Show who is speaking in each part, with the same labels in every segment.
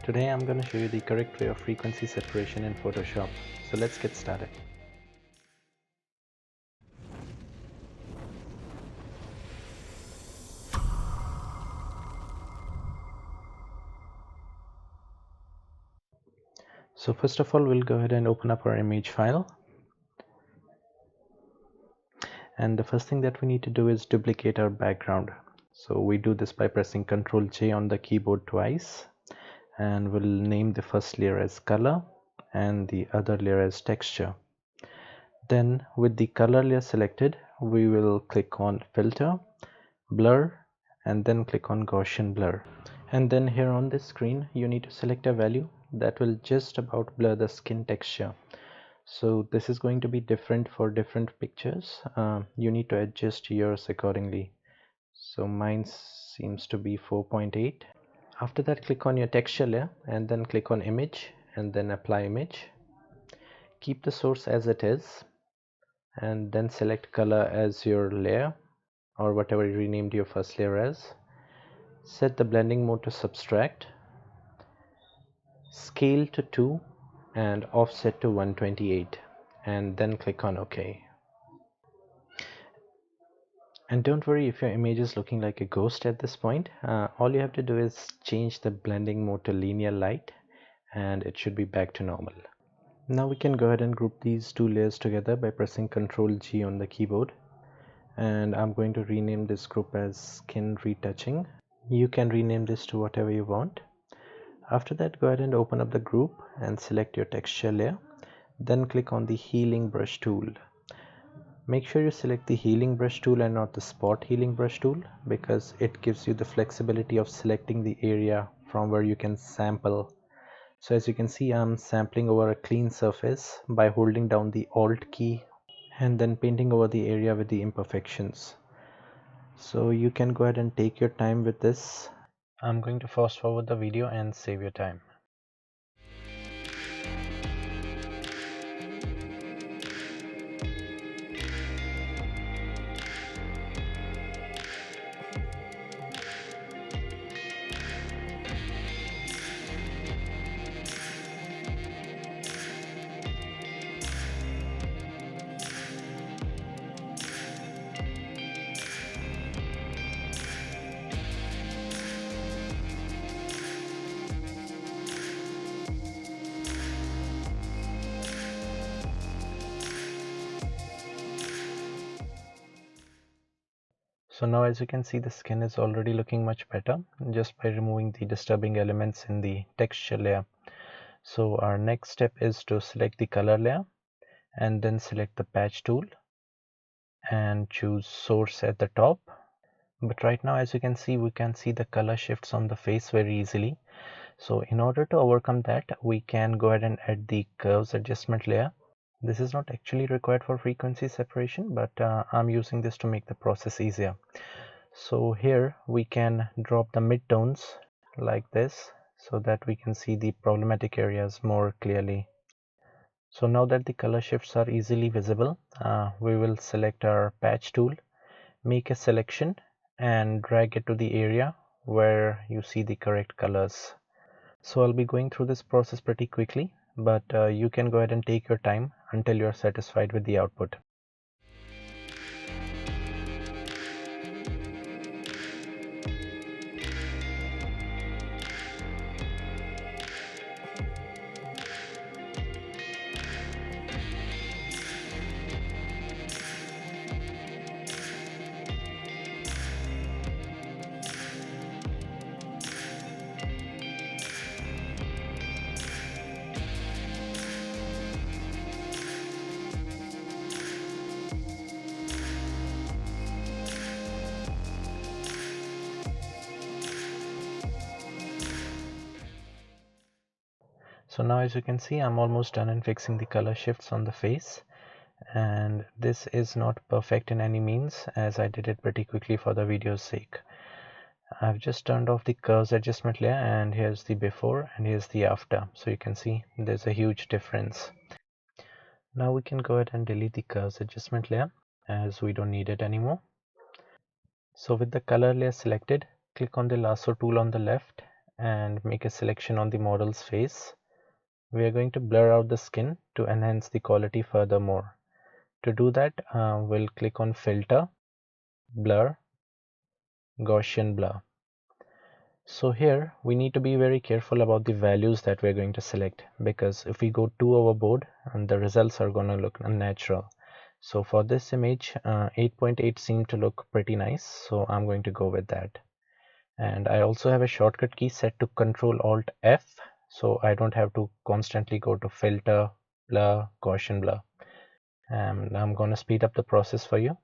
Speaker 1: Today I'm going to show you the correct way of frequency separation in Photoshop. So let's get started. So first of all, we'll go ahead and open up our image file. And the first thing that we need to do is duplicate our background. So we do this by pressing Ctrl J on the keyboard twice. And we'll name the first layer as color and the other layer as texture. Then with the color layer selected, we will click on filter, blur, and then click on Gaussian blur. And then here on this screen you need to select a value that will just about blur the skin texture. So this is going to be different for different pictures. You need to adjust yours accordingly. So mine seems to be 4.8. After that, click on your texture layer and then click on image and then apply image. Keep the source as it is and then select color as your layer or whatever you renamed your first layer as. Set the blending mode to subtract, scale to 2 and offset to 128, and then click on OK. And don't worry if your image is looking like a ghost at this point. All you have to do is change the blending mode to linear light and it should be back to normal. Now we can go ahead and group these two layers together by pressing Ctrl G on the keyboard, and I'm going to rename this group as Skin Retouching. You can rename this to whatever you want. After that, go ahead and open up the group and select your texture layer. Then click on the healing brush tool. Make sure you select the healing brush tool and not the spot healing brush tool, because it gives you the flexibility of selecting the area from where you can sample. So as you can see, I'm sampling over a clean surface by holding down the Alt key and then painting over the area with the imperfections. So you can go ahead and take your time with this. I'm going to fast forward the video and save your time. So now as you can see, the skin is already looking much better just by removing the disturbing elements in the texture layer. So our next step is to select the color layer and then select the patch tool and choose source at the top. But right now, as you can see, we can see the color shifts on the face very easily. So in order to overcome that, we can go ahead and add the curves adjustment layer. This is not actually required for frequency separation, but I'm using this to make the process easier. So here we can drop the midtones like this so that we can see the problematic areas more clearly. So now that the color shifts are easily visible, we will select our patch tool, make a selection and drag it to the area where you see the correct colors. So I'll be going through this process pretty quickly, but you can go ahead and take your time until you're satisfied with the output. So now as you can see, I'm almost done in fixing the color shifts on the face, and this is not perfect in any means as I did it pretty quickly for the video's sake. I've just turned off the curves adjustment layer, and here's the before and here's the after. So you can see there's a huge difference. Now we can go ahead and delete the curves adjustment layer as we don't need it anymore. So with the color layer selected, click on the lasso tool on the left and make a selection on the model's face. We are going to blur out the skin to enhance the quality furthermore. To do that, we'll click on Filter, Blur, Gaussian Blur. So here we need to be very careful about the values that we're going to select, because if we go too overboard, and the results are going to look unnatural. So for this image, 8.8 seemed to look pretty nice, so I'm going to go with that. And I also have a shortcut key set to Control Alt F, so I don't have to constantly go to Filter, Blur, Gaussian Blur. And I'm going to speed up the process for you.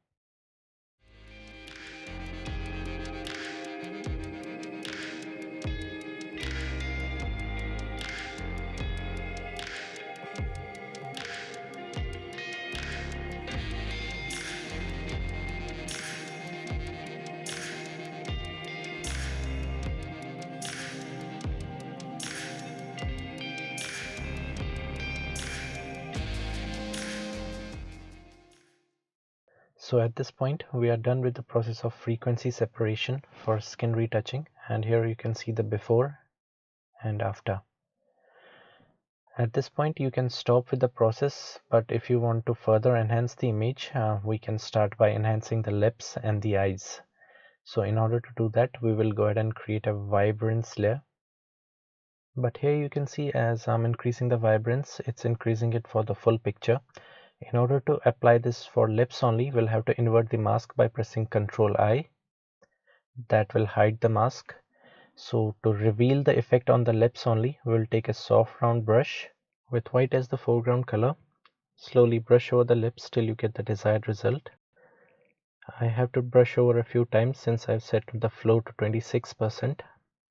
Speaker 1: So at this point, we are done with the process of frequency separation for skin retouching, and here you can see the before and after. At this point, you can stop with the process, but if you want to further enhance the image, we can start by enhancing the lips and the eyes. So in order to do that, we will go ahead and create a vibrance layer. But here you can see, as I'm increasing the vibrance, it's increasing it for the full picture. In order to apply this for lips only, we'll have to invert the mask by pressing Ctrl I. That will hide the mask. So to reveal the effect on the lips only, we'll take a soft round brush with white as the foreground color. Slowly brush over the lips till you get the desired result. I have to brush over a few times since I've set the flow to 26%.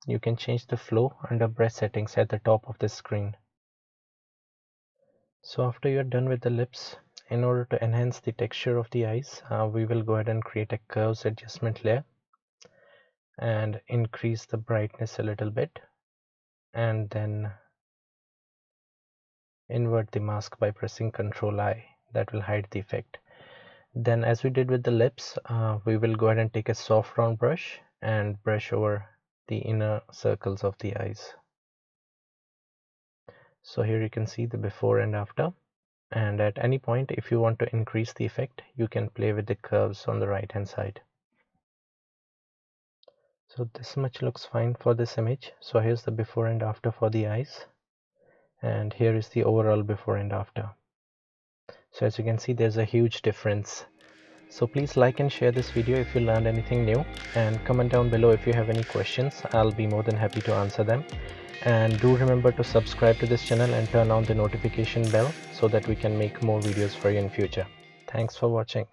Speaker 1: You can change the flow under brush settings at the top of the screen. So after you're done with the lips, in order to enhance the texture of the eyes, we will go ahead and create a curves adjustment layer and increase the brightness a little bit, and then invert the mask by pressing Ctrl I. That will hide the effect. Then, as we did with the lips, we will go ahead and take a soft round brush and brush over the inner circles of the eyes. So here you can see the before and after, and at any point, if you want to increase the effect, you can play with the curves on the right hand side. So this much looks fine for this image. So here's the before and after for the eyes, and here is the overall before and after. So as you can see, there's a huge difference. So please like and share this video if you learned anything new, and comment down below if you have any questions. I'll be more than happy to answer them. And do remember to subscribe to this channel and turn on the notification bell so that we can make more videos for you in future. Thanks for watching.